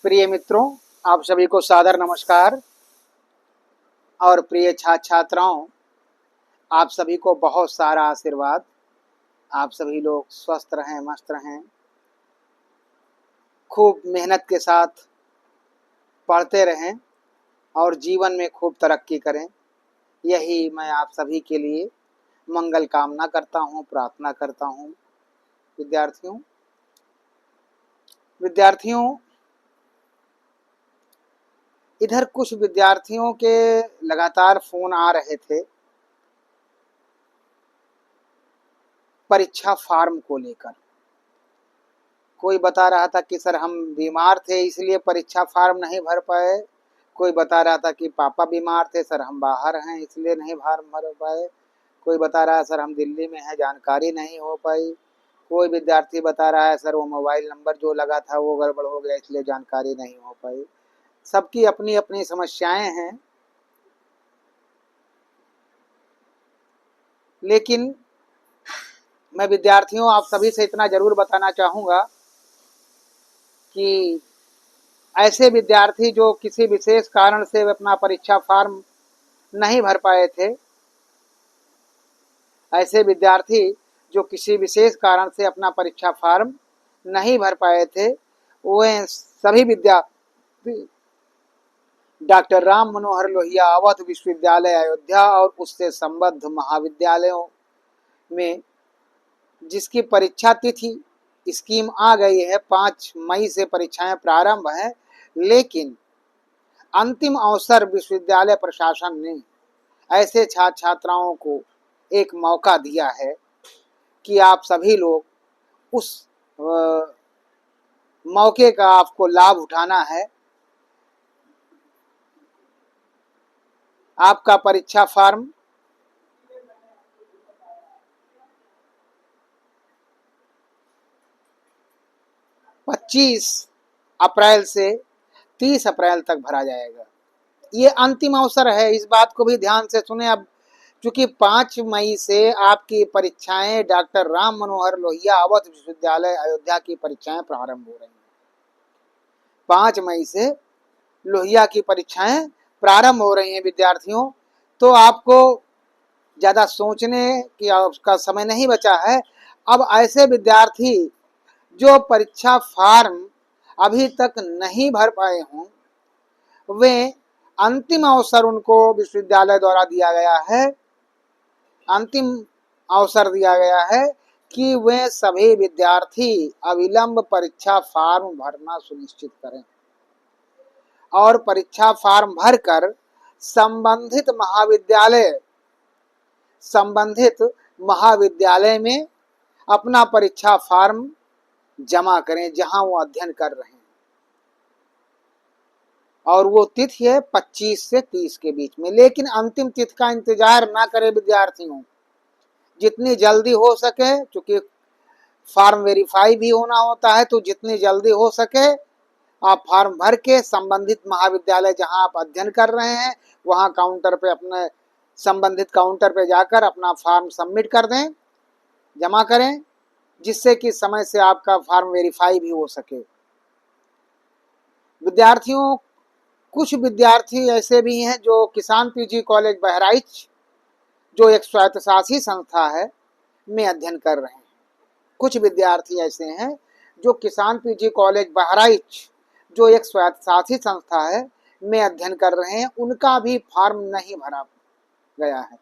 प्रिय मित्रों, आप सभी को सादर नमस्कार। और प्रिय छात्र छात्राओं, आप सभी को बहुत सारा आशीर्वाद। आप सभी लोग स्वस्थ रहें, मस्त रहें, खूब मेहनत के साथ पढ़ते रहें और जीवन में खूब तरक्की करें। यही मैं आप सभी के लिए मंगल कामना करता हूँ, प्रार्थना करता हूँ। विद्यार्थियों, इधर कुछ विद्यार्थियों के लगातार फ़ोन आ रहे थे परीक्षा फॉर्म को लेकर। कोई बता रहा था कि सर हम बीमार थे इसलिए परीक्षा फॉर्म नहीं भर पाए। कोई बता रहा था कि पापा बीमार थे सर, हम बाहर हैं इसलिए नहीं फॉर्म भर पाए। कोई बता रहा है सर हम दिल्ली में हैं, जानकारी नहीं हो पाई। कोई विद्यार्थी बता रहा है सर वो मोबाइल नंबर जो लगा था वो गड़बड़ हो गया इसलिए जानकारी नहीं हो पाई। सबकी अपनी अपनी समस्याएं हैं, लेकिन मैं विद्यार्थियों आप सभी से इतना जरूर बताना चाहूँगा कि ऐसे विद्यार्थी जो किसी विशेष कारण से अपना परीक्षा फॉर्म नहीं भर पाए थे, ऐसे विद्यार्थी जो किसी विशेष कारण से अपना परीक्षा फॉर्म नहीं भर पाए थे, वे सभी विद्यार्थी डॉक्टर राम मनोहर लोहिया अवध विश्वविद्यालय अयोध्या और उससे संबद्ध महाविद्यालयों में जिसकी परीक्षा तिथि स्कीम आ गई है, 5 मई से परीक्षाएं प्रारंभ हैं, लेकिन अंतिम अवसर विश्वविद्यालय प्रशासन ने ऐसे छात्र छात्राओं को एक मौका दिया है कि आप सभी लोग उस मौके का आपको लाभ उठाना है। आपका परीक्षा फॉर्म 25 अप्रैल से 30 अप्रैल तक भरा जाएगा। ये अंतिम अवसर है, इस बात को भी ध्यान से सुने। अब चूंकि 5 मई से आपकी परीक्षाएं डॉक्टर राम मनोहर लोहिया अवध विश्वविद्यालय अयोध्या की परीक्षाएं प्रारंभ हो रही हैं। 5 मई से लोहिया की परीक्षाएं प्रारंभ हो रही हैं विद्यार्थियों, तो आपको ज़्यादा सोचने की उसका समय नहीं बचा है। अब ऐसे विद्यार्थी जो परीक्षा फॉर्म अभी तक नहीं भर पाए हों, वे अंतिम अवसर उनको विश्वविद्यालय द्वारा दिया गया है, अंतिम अवसर दिया गया है कि वे सभी विद्यार्थी अविलंब परीक्षा फॉर्म भरना सुनिश्चित करें और परीक्षा फॉर्म भरकर संबंधित महाविद्यालय में अपना परीक्षा फॉर्म जमा करें जहां वो अध्ययन कर रहे हैं। और वो तिथि है 25 से 30 के बीच में। लेकिन अंतिम तिथि का इंतजार ना करें विद्यार्थियों, जितनी जल्दी हो सके, क्योंकि फॉर्म वेरीफाई भी होना होता है, तो जितनी जल्दी हो सके आप फॉर्म भर के संबंधित महाविद्यालय जहां आप अध्ययन कर रहे हैं वहां काउंटर पे अपने संबंधित काउंटर पे जाकर अपना फॉर्म सबमिट कर दें, जमा करें, जिससे कि समय से आपका फॉर्म वेरीफाई भी हो सके। विद्यार्थियों, कुछ विद्यार्थी ऐसे भी हैं जो किसान पीजी कॉलेज बहराइच, जो एक स्वायत्तशासी संस्था है, में अध्ययन कर रहे हैं। कुछ विद्यार्थी ऐसे हैं जो किसान पीजी कॉलेज बहराइच, जो एक स्वायत्तशासी संस्था है, में अध्ययन कर रहे हैं। उनका भी फॉर्म नहीं भरा गया है।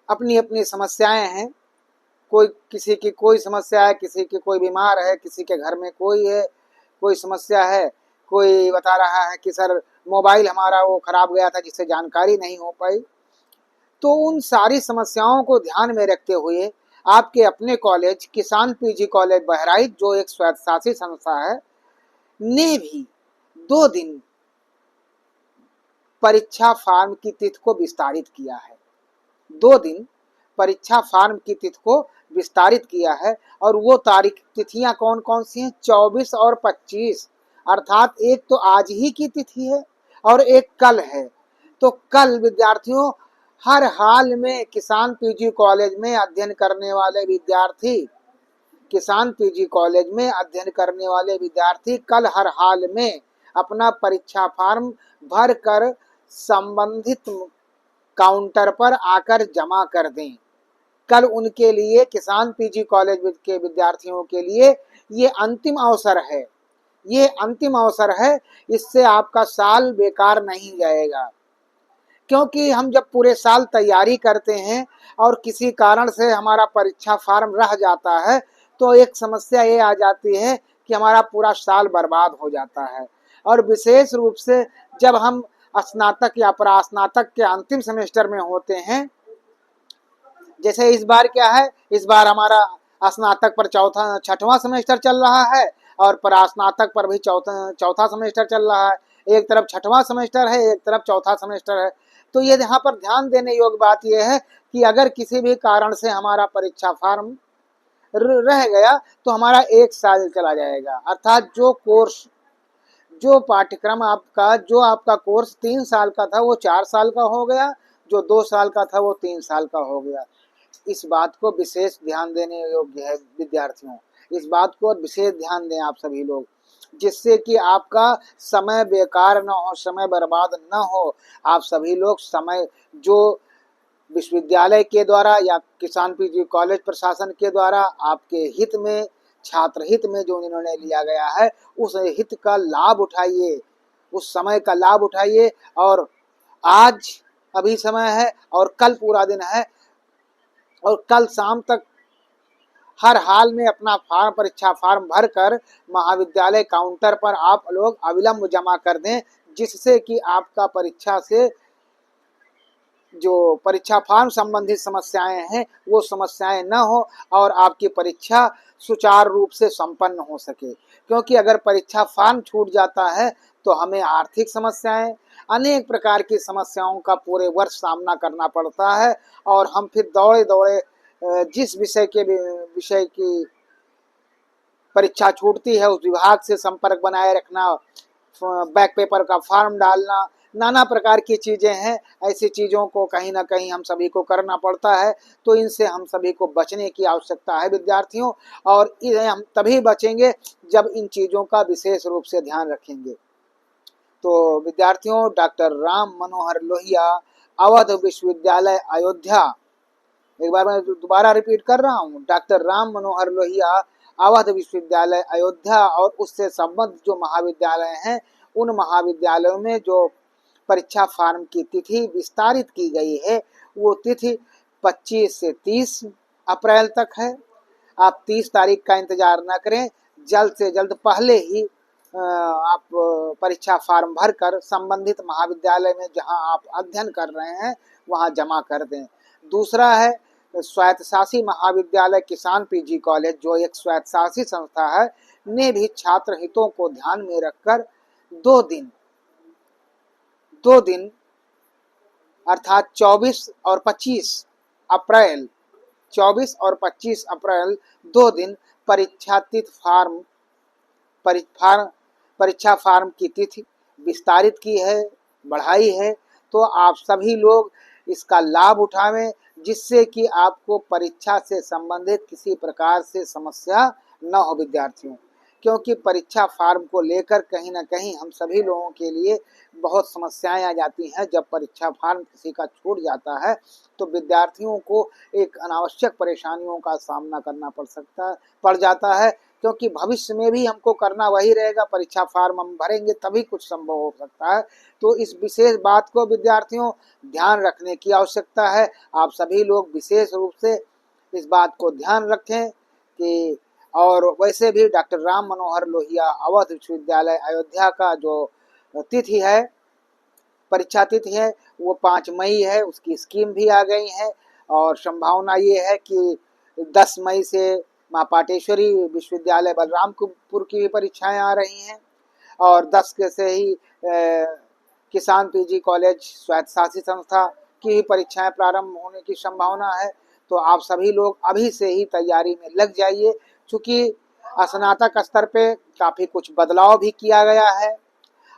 अपनी अपनी समस्याएं हैं, कोई किसी की कोई समस्या है, किसी की कोई बीमार है, किसी के घर में कोई है, कोई समस्या है, कोई बता रहा है कि सर मोबाइल हमारा वो खराब गया था जिससे जानकारी नहीं हो पाई। तो उन सारी समस्याओं को ध्यान में रखते हुए आपके अपने कॉलेज किसान पीजी कॉलेज बहराइच, जो एक स्वायत्तशासी संस्था है, ने भी 2 दिन परीक्षा फॉर्म की तिथि को विस्तारित किया है। 2 दिन परीक्षा फॉर्म की तिथि को विस्तारित किया है। और वो तिथियां कौन कौन सी हैं? 24 और 25, अर्थात एक तो आज ही की तिथि है और एक कल है। तो कल विद्यार्थियों, हर हाल में किसान पीजी कॉलेज में अध्ययन करने वाले विद्यार्थी किसान पीजी कॉलेज में अध्ययन करने वाले विद्यार्थी कल हर हाल में अपना परीक्षा फॉर्म भर कर संबंधित काउंटर पर आकर जमा कर दें। कल उनके लिए, किसान पीजी कॉलेज के विद्यार्थियों के लिए ये अंतिम अवसर है। ये अंतिम अवसर है, इससे आपका साल बेकार नहीं जाएगा। क्योंकि हम जब पूरे साल तैयारी करते हैं और किसी कारण से हमारा परीक्षा फॉर्म रह जाता है, तो एक समस्या ये आ जाती है कि हमारा पूरा साल बर्बाद हो जाता है। और विशेष रूप से जब हम स्नातक या परास्नातक के अंतिम सेमेस्टर में होते हैं, जैसे इस बार क्या है, इस बार हमारा स्नातक पर छठवां सेमेस्टर चल रहा है और परास्नातक पर भी चौथा सेमेस्टर चल रहा है। एक तरफ छठवां सेमेस्टर है, एक तरफ चौथा सेमेस्टर है। तो ये यहाँ पर ध्यान देने योग्य बात यह है कि अगर किसी भी कारण से हमारा परीक्षा फॉर्म रह गया तो हमारा एक साल चला जाएगा। अर्थात जो पाठ्यक्रम आपका, जो आपका कोर्स 3 साल का था वो 4 साल का हो गया, जो 2 साल का था वो 3 साल का हो गया। इस बात को विशेष ध्यान देने योग्य है विद्यार्थियों। इस बात को विशेष ध्यान दें आप सभी लोग, जिससे कि आपका समय बेकार न हो, समय बर्बाद न हो। आप सभी लोग समय जो विश्वविद्यालय के द्वारा या किसान पीजी कॉलेज प्रशासन के द्वारा आपके हित में, छात्र हित में जो निर्णय लिया गया है, उस हित का लाभ उठाइए, उस समय का लाभ उठाइए। और आज अभी समय है और कल पूरा दिन है, और कल शाम तक हर हाल में अपना परीक्षा फॉर्म भरकर महाविद्यालय काउंटर पर आप लोग अविलंब जमा कर दें, जिससे कि आपका परीक्षा से जो परीक्षा फॉर्म संबंधित समस्याएं हैं वो समस्याएं न हो और आपकी परीक्षा सुचारू रूप से संपन्न हो सके। क्योंकि अगर परीक्षा फॉर्म छूट जाता है तो हमें आर्थिक समस्याएं, अनेक प्रकार की समस्याओं का पूरे वर्ष सामना करना पड़ता है और हम फिर दौड़े दौड़े जिस विषय की परीक्षा छूटती है उस विभाग से संपर्क बनाए रखना, बैक पेपर का फॉर्म डालना, नाना प्रकार की चीज़ें हैं। ऐसी चीज़ों को कहीं ना कहीं हम सभी को करना पड़ता है। तो इनसे हम सभी को बचने की आवश्यकता है विद्यार्थियों, और इन्हें हम तभी बचेंगे जब इन चीज़ों का विशेष रूप से ध्यान रखेंगे। तो विद्यार्थियों, डॉक्टर राम मनोहर लोहिया, अवध विश्वविद्यालय अयोध्या, एक बार मैं दोबारा रिपीट कर रहा हूँ, डॉक्टर राम मनोहर लोहिया, अवध विश्वविद्यालय अयोध्या और उससे संबद्ध जो महाविद्यालय हैं, उन महाविद्यालयों में जो परीक्षा फॉर्म की तिथि विस्तारित की गई है वो तिथि 25 से 30 अप्रैल तक है। आप 30 तारीख का इंतजार न करें, जल्द से जल्द पहले ही आप परीक्षा फॉर्म भरकर संबंधित महाविद्यालय में जहां आप अध्ययन कर रहे हैं वहां जमा कर दें। दूसरा है स्वायत्तशासी महाविद्यालय किसान पीजी कॉलेज, जो एक स्वायत्तशासी संस्था है, ने भी छात्र हितों को ध्यान में रखकर 2 दिन अर्थात 24 और 25 अप्रैल 2 दिन परीक्षा फॉर्म की तिथि विस्तारित की है, बढ़ाई है। तो आप सभी लोग इसका लाभ उठावें, जिससे कि आपको परीक्षा से संबंधित किसी प्रकार से समस्या न हो विद्यार्थियों। क्योंकि परीक्षा फॉर्म को लेकर कहीं ना कहीं हम सभी लोगों के लिए बहुत समस्याएं आ जाती हैं। जब परीक्षा फॉर्म किसी का छूट जाता है तो विद्यार्थियों को एक अनावश्यक परेशानियों का सामना करना पड़ जाता है, क्योंकि भविष्य में भी हमको करना वही रहेगा, परीक्षा फॉर्म हम भरेंगे तभी कुछ संभव हो सकता है। तो इस विशेष बात को विद्यार्थियों ध्यान रखने की आवश्यकता है। आप सभी लोग विशेष रूप से इस बात को ध्यान रखें कि, और वैसे भी डॉक्टर राम मनोहर लोहिया अवध विश्वविद्यालय अयोध्या का जो तिथि है, परीक्षा तिथि है, वो 5 मई है। उसकी स्कीम भी आ गई है और संभावना ये है कि 10 मई से माँ पाटेश्वरी विश्वविद्यालय बलरामपुर की भी परीक्षाएं आ रही हैं और 10 के से ही किसान पीजी कॉलेज स्वायत्तशासी संस्था की भी परीक्षाएं प्रारंभ होने की संभावना है। तो आप सभी लोग अभी से ही तैयारी में लग जाइए, क्योंकि स्नातक स्तर पे काफ़ी कुछ बदलाव भी किया गया है।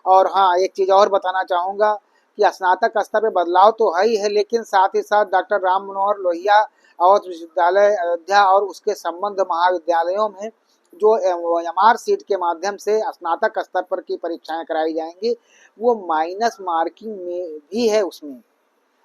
और हाँ, एक चीज़ और बताना चाहूँगा कि स्नातक स्तर पे बदलाव तो है ही है, लेकिन साथ ही साथ डॉक्टर राम मनोहर लोहिया अवध विश्वविद्यालय अयोध्या और उसके संबद्ध महाविद्यालयों में जो एमआर सीट के माध्यम से स्नातक स्तर पर की परीक्षाएं कराई जाएंगी, वो माइनस मार्किंग में भी है, उसमें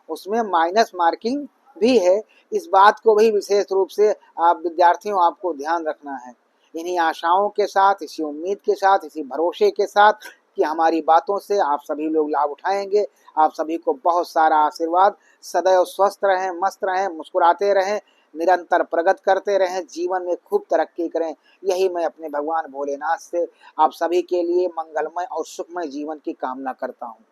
उसमें माइनस मार्किंग भी है। इस बात को भी विशेष रूप से आप विद्यार्थियों आपको ध्यान रखना है। इन्हीं आशाओं के साथ, इसी उम्मीद के साथ, इसी भरोसे के साथ कि हमारी बातों से आप सभी लोग लाभ उठाएंगे, आप सभी को बहुत सारा आशीर्वाद। सदैव स्वस्थ रहें, मस्त रहें, मुस्कुराते रहें, निरंतर प्रगति करते रहें, जीवन में खूब तरक्की करें। यही मैं अपने भगवान भोलेनाथ से आप सभी के लिए मंगलमय और सुखमय जीवन की कामना करता हूँ।